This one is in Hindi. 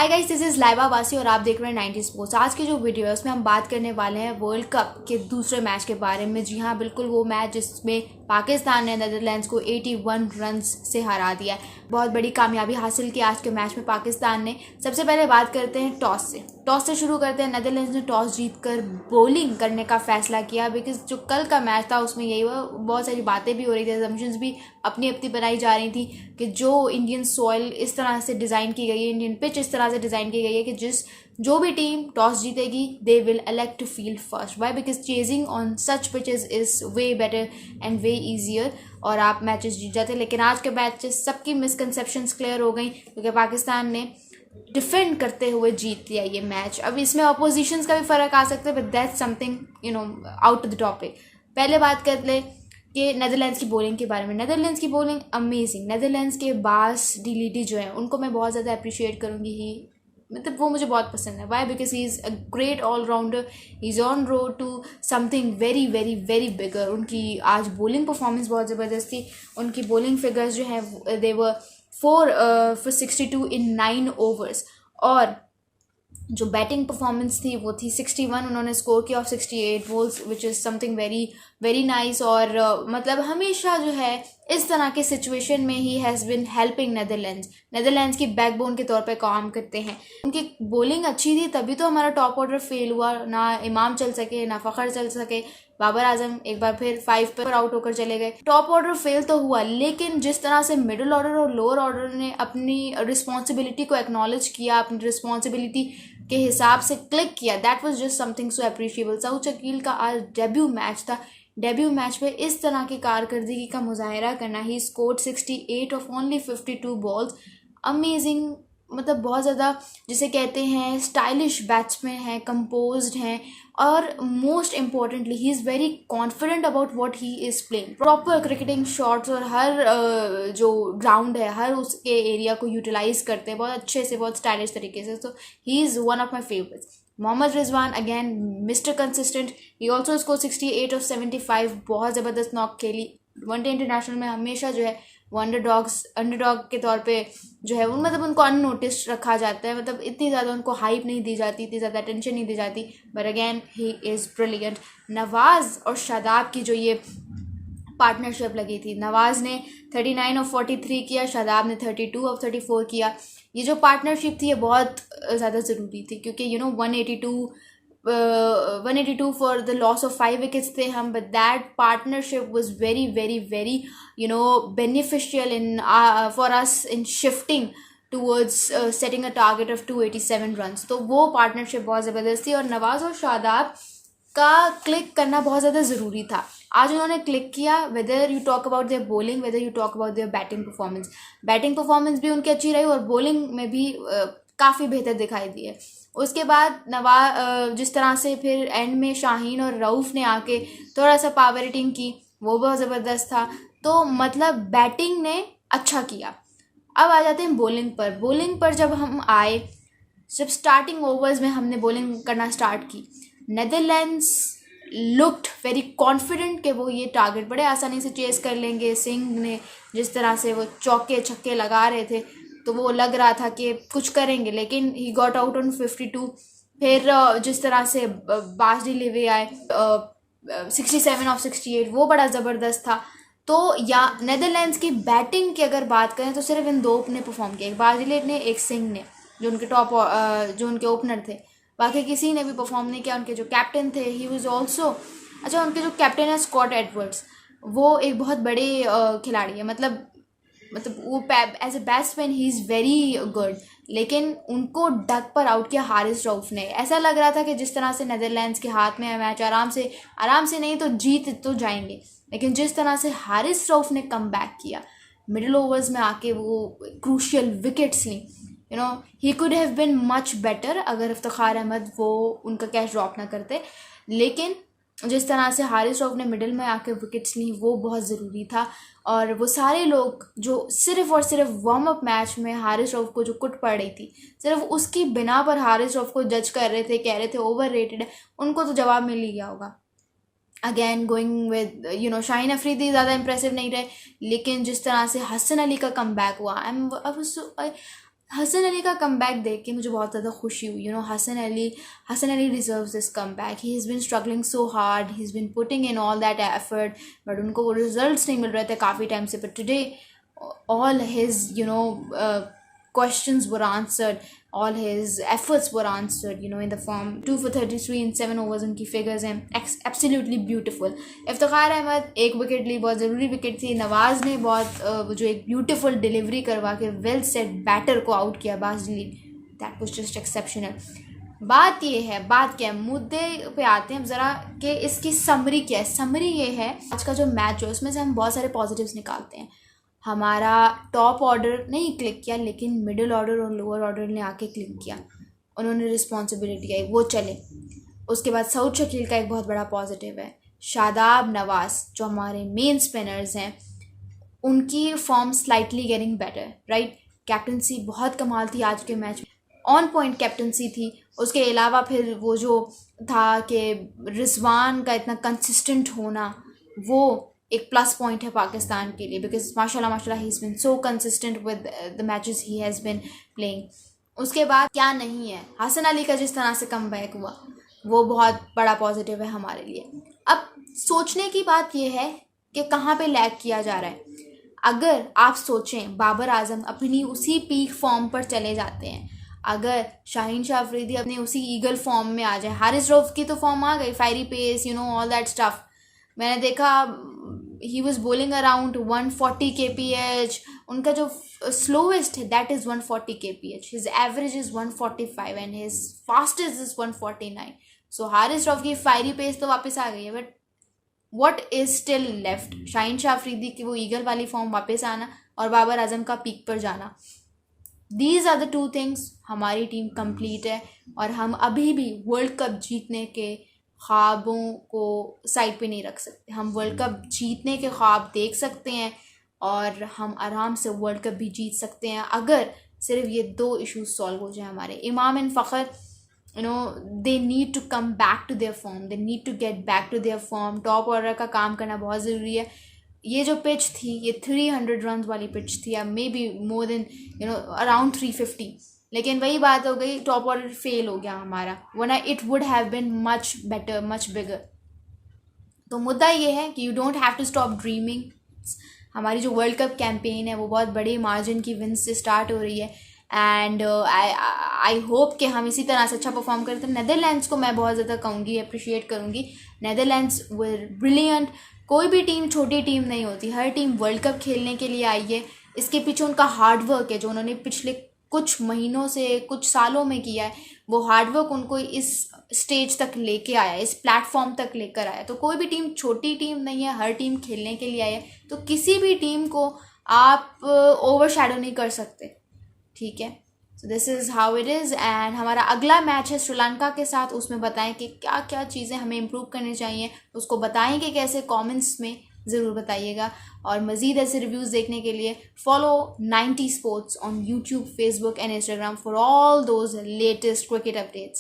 Hi guys, this is Laiba वासी और आप देख रहे हैं 90 स्पोर्ट्स। आज की जो वीडियो है उसमें हम बात करने वाले हैं वर्ल्ड कप के दूसरे मैच के बारे में। जी हाँ, बिल्कुल वो मैच जिसमें पाकिस्तान ने नेदरलैंड्स को 81 रन्स से हरा दिया है। बहुत बड़ी कामयाबी हासिल की आज के मैच में पाकिस्तान ने। सबसे पहले बात करते हैं टॉस से शुरू करते हैं। नेदरलैंड्स ने टॉस जीतकर बॉलिंग करने का फैसला किया, बिकॉज जो कल का मैच था उसमें यही हुआ। बहुत सारी बातें भी हो रही थी, असम्पशंस भी अपनी अपनी बनाई जा रही थी कि जो इंडियन सॉइल इस तरह से डिज़ाइन की गई है, इंडियन पिच इस तरह से डिज़ाइन की गई है कि जो भी टीम टॉस जीतेगी they will elect to field first. Why? Because chasing on such pitches is way better and way easier और आप मैचेस जीत जाते। लेकिन आज के मैचेस सबकी मिसकंसेप्शंस क्लियर हो गई क्योंकि पाकिस्तान ने डिफेंड करते हुए जीत लिया ये मैच। अब इसमें अपोजिशंस का भी फ़र्क आ सकता है, but that's something out of the topic. पहले बात कर ले कि नेदरलैंड्स की बॉलिंग के बारे में। नेदरलैंड्स की बॉलिंग अमेजिंग। नेदरलैंड्स के बास डिलीटी जो है उनको मैं बहुत ज़्यादा अप्रिशिएट करूँगी। ही मतलब वो मुझे बहुत पसंद है। Why? Because he is a great allrounder, he is on road to something very very very bigger. उनकी आज बॉलिंग परफॉर्मेंस बहुत ज़बरदस्त थी। उनकी बॉलिंग फिगर्स जो हैं दे वर 4 for 62 इन 9 ओवर्स और जो बैटिंग परफॉर्मेंस थी वो थी 61। उन्होंने स्कोर किया of 68 balls which is something very very nice. और मतलब हमेशा जो है इस तरह के सिचुएशन में he has been helping Netherlands की बैकबोन के तौर पे काम करते हैं। उनकी बॉलिंग अच्छी थी तभी तो हमारा टॉप ऑर्डर फेल हुआ। ना इमाम चल सके, ना फ़खर चल सके। बाबर आजम एक बार फिर 5 पर आउट होकर चले गए। टॉप ऑर्डर फेल तो हुआ, लेकिन जिस तरह से मिडिल ऑर्डर और लोअर ऑर्डर ने अपनी रिस्पॉन्सिबिलिटी को एक्नॉलेज किया, अपनी रिस्पॉन्सिबिलिटी के हिसाब से क्लिक किया, that was just something so appreciable. Saud Shakeel का आज डेब्यू मैच था। डेब्यू मैच में इस तरह की कारकर्दगी का मुजाहरा करना, he scored 68 of only 52 balls. Amazing. मतलब बहुत ज़्यादा जिसे कहते हैं स्टाइलिश बैट्समैन हैं, कंपोज्ड हैं और most importantly he is very confident about what he is playing. Proper cricketing shots और हर जो ग्राउंड है हर उसके एरिया को यूटिलाइज करते हैं बहुत अच्छे से, बहुत स्टाइलिश तरीके से। तो he is one of my favourites. Mohammad Rizwan again mister consistent, he also score 68 of 75। बहुत ज़बरदस्त नॉक खेली। वनडे इंटरनेशनल में हमेशा जो है वो अंडरडॉग के तौर पे जो है मतलब उनको अननोटिस रखा जाता है। मतलब इतनी ज़्यादा उनको हाइप नहीं दी जाती, इतनी ज़्यादा अटेंशन नहीं दी जाती, but again he is brilliant. Nawaz और शादाब की जो ये पार्टनरशिप लगी थी, नवाज़ ने 39 ऑफ 43 किया, शादाब ने 32 ऑफ 34 किया। ये जो पार्टनरशिप थी ये बहुत ज़्यादा ज़रूरी थी क्योंकि 182 for the loss of 5 wickets थे हम, but that partnership was very very very beneficial in for us in shifting towards setting a target of 287 runs. तो वो पार्टनरशिप बहुत ज़बरदस्त थी और नवाज़ और शादाब का क्लिक करना बहुत ज़्यादा ज़रूरी था। आज उन्होंने क्लिक किया। Whether you talk about their bowling, whether you talk about their batting performance भी उनकी अच्छी रही और बॉलिंग में भी काफ़ी बेहतर दिखाई दी है। उसके बाद जिस तरह से फिर एंड में शाहीन और रऊफ़ ने आके थोड़ा सा पावर हिटिंग की, वो बहुत ज़बरदस्त था। तो मतलब बैटिंग ने अच्छा किया। अब आ जाते हैं बॉलिंग पर जब हम आए, जब स्टार्टिंग ओवर्स में हमने बॉलिंग करना स्टार्ट की, नेदरलैंड्स लुक्ड वेरी कॉन्फिडेंट कि वो ये टारगेट बड़े आसानी से चेस कर लेंगे। सिंह ने जिस तरह से वो चौके छक्के लगा रहे थे तो वो लग रहा था कि कुछ करेंगे, लेकिन ही गॉट आउट ऑन 52। फिर जिस तरह से बास डिलीवरी आए 67 ऑफ 68, वो बड़ा ज़बरदस्त था। तो या नेदरलैंड्स की बैटिंग की अगर बात करें तो सिर्फ इन दो ने परफॉर्म किया, एक बास डिलीवरी ने, एक सिंह ने, जो उनके ओपनर थे। बाकी किसी ने भी परफॉर्म नहीं किया। उनके जो कैप्टन थे ही वाज ऑल्सो अच्छा, उनके जो कैप्टन है स्कॉट एडवर्ड्स, वो एक बहुत बड़े खिलाड़ी है। मतलब वो as a batsman he is very good, लेकिन उनको डक पर आउट किया हारिस रऊफ़ ने। ऐसा लग रहा था कि जिस तरह से नेदरलैंड्स के हाथ में है मैच, आराम से नहीं तो जीत तो जाएंगे, लेकिन जिस तरह से हारिस रऊफ़ ने कम बैक किया, मिडिल ओवर्स में आके वो क्रूशियल विकेट्स ली, he could have been much better अगर इफ्तिखार अहमद वो उनका कैच ड्रॉप ना करते। लेकिन जिस तरह से हारिस रऊफ़ ने मिडिल में आके विकेट्स ली वो बहुत ज़रूरी था। और वो सारे लोग जो सिर्फ़ और सिर्फ वार्म अप मैच में हारिस रऊफ़ को जो कुट पड़ रही थी, सिर्फ उसकी बिना पर हारिस रऊफ़ को जज कर रहे थे, कह रहे थे ओवर रेटेड है, उनको तो जवाब मिल ही गया होगा। Again going with Shaheen Afridi ज़्यादा इंप्रेसिव नहीं रहे, लेकिन जिस तरह से हसन अली का कम बैक हुआ, हसन अली का कमबैक देख के मुझे बहुत ज़्यादा खुशी हुई. Hasan Ali deserves this comeback. He has been struggling so hard, he has been putting in all that effort, but उनको वो रिजल्ट्स नहीं मिल रहे थे काफ़ी टाइम से. But today all his questions were answered, all his efforts were answered, in the form 2 for 33 in 7 overs. उनकी फिगर्स हैं एब्सोल्युटली ब्यूटीफुल. इफ्तिखार अहमद एक विकेट ली, बहुत ज़रूरी विकेट थी. नवाज़ ने बहुत जो एक ब्यूटीफुल डिलीवरी करवा के वेल सेट बैटर को आउट किया, बाज delete. That was just exceptional. बात क्या है, मुद्दे पे आते हैं ज़रा कि इसकी समरी क्या है. समरी ये है, आज का जो मैच है उसमें से हम बहुत सारे पॉजिटिव्स निकालते हैं. हमारा टॉप ऑर्डर नहीं क्लिक किया, लेकिन मिडिल ऑर्डर और लोअर ऑर्डर ने आके क्लिक किया. उन्होंने रिस्पॉन्सिबिलिटी आई, वो चले. उसके बाद सऊद शकील का एक बहुत बड़ा पॉजिटिव है. शादाब, नवाज जो हमारे मेन स्पिनर्स हैं, उनकी form slightly getting better, right. Captaincy बहुत कमाल थी आज के मैच में, ऑन पॉइंट कैप्टनसी थी. उसके अलावा फिर वो जो था कि रिजवान का इतना कंसिस्टेंट होना, वो एक प्लस पॉइंट है पाकिस्तान के लिए, बिकॉज माशाल्लाह he is been so consistent with the matches he has been playing. उसके बाद क्या नहीं है, हसन अली का जिस तरह से कमबैक हुआ वो बहुत बड़ा पॉजिटिव है हमारे लिए. अब सोचने की बात यह है कि कहाँ पे लैग किया जा रहा है. अगर आप सोचें, बाबर आजम अपनी उसी पीक फॉर्म पर चले जाते हैं, अगर शाहीन शाह अफरीदी अपने उसी ईगल फॉर्म में आ जाए, हारिस रऊफ की तो फॉर्म आ गई, fiery pace, all that stuff. मैंने देखा he was bowling around 140 kph. उनका जो स्लोवेस्ट है that is 140 kph. His average is 145 and his fastest is 149. So Haris Rauf की फायरी पेस तो वापस आ गई है, but what is still left? Shaheen Shah Afridi की वो ईगल वाली फॉर्म वापस आना और बाबर आजम का पीक पर जाना. These are the two things. हमारी टीम कंप्लीट है और हम अभी भी वर्ल्ड कप जीतने के ख्वाबों को साइड पे नहीं रख सकते. हम वर्ल्ड कप जीतने के ख्वाब देख सकते हैं और हम आराम से वर्ल्ड कप भी जीत सकते हैं अगर सिर्फ ये 2 इश्यूज सॉल्व हो जाए हमारे. Imam and Fakhar, they need to come back to their form, they need to get back to their form. Top order का काम करना बहुत ज़रूरी है. ये जो पिच थी, ये 300 रन वाली पिच थी, या may be more than around 350. लेकिन वही बात हो गई, टॉप ऑर्डर फेल हो गया हमारा, वरना it would have been much better, much bigger. तो मुद्दा ये है कि you don't have to stop dreaming. हमारी जो वर्ल्ड कप कैंपेन है वो बहुत बड़े मार्जिन की विन्स से स्टार्ट हो रही है एंड आई होप कि हम इसी तरह से अच्छा परफॉर्म करते हैं. नेदरलैंड्स को मैं बहुत ज़्यादा कहूँगी, अप्रिशिएट करूँगी. नेदरलैंड्स वर ब्रिलियंट. कोई भी टीम छोटी टीम नहीं होती, हर टीम वर्ल्ड कप खेलने के लिए आई है. इसके पीछे उनका हार्ड वर्क है जो उन्होंने पिछले कुछ महीनों से, कुछ सालों में किया है. वो हार्डवर्क उनको इस स्टेज तक लेके आया, इस प्लेटफॉर्म तक लेकर आया. तो कोई भी टीम छोटी टीम नहीं है, हर टीम खेलने के लिए आई है. तो किसी भी टीम को आप ओवरशैडो नहीं कर सकते, ठीक है. So this is how it is. And हमारा अगला मैच है श्रीलंका के साथ. उसमें बताएं कि क्या क्या चीज़ें हमें इम्प्रूव करनी चाहिए, उसको बताएं कि कैसे, कमेंट्स में ज़रूर बताइएगा. और मज़ीद ऐसे रिव्यूज़ देखने के लिए follow 90 sports on YouTube, Facebook and Instagram for all those latest cricket updates.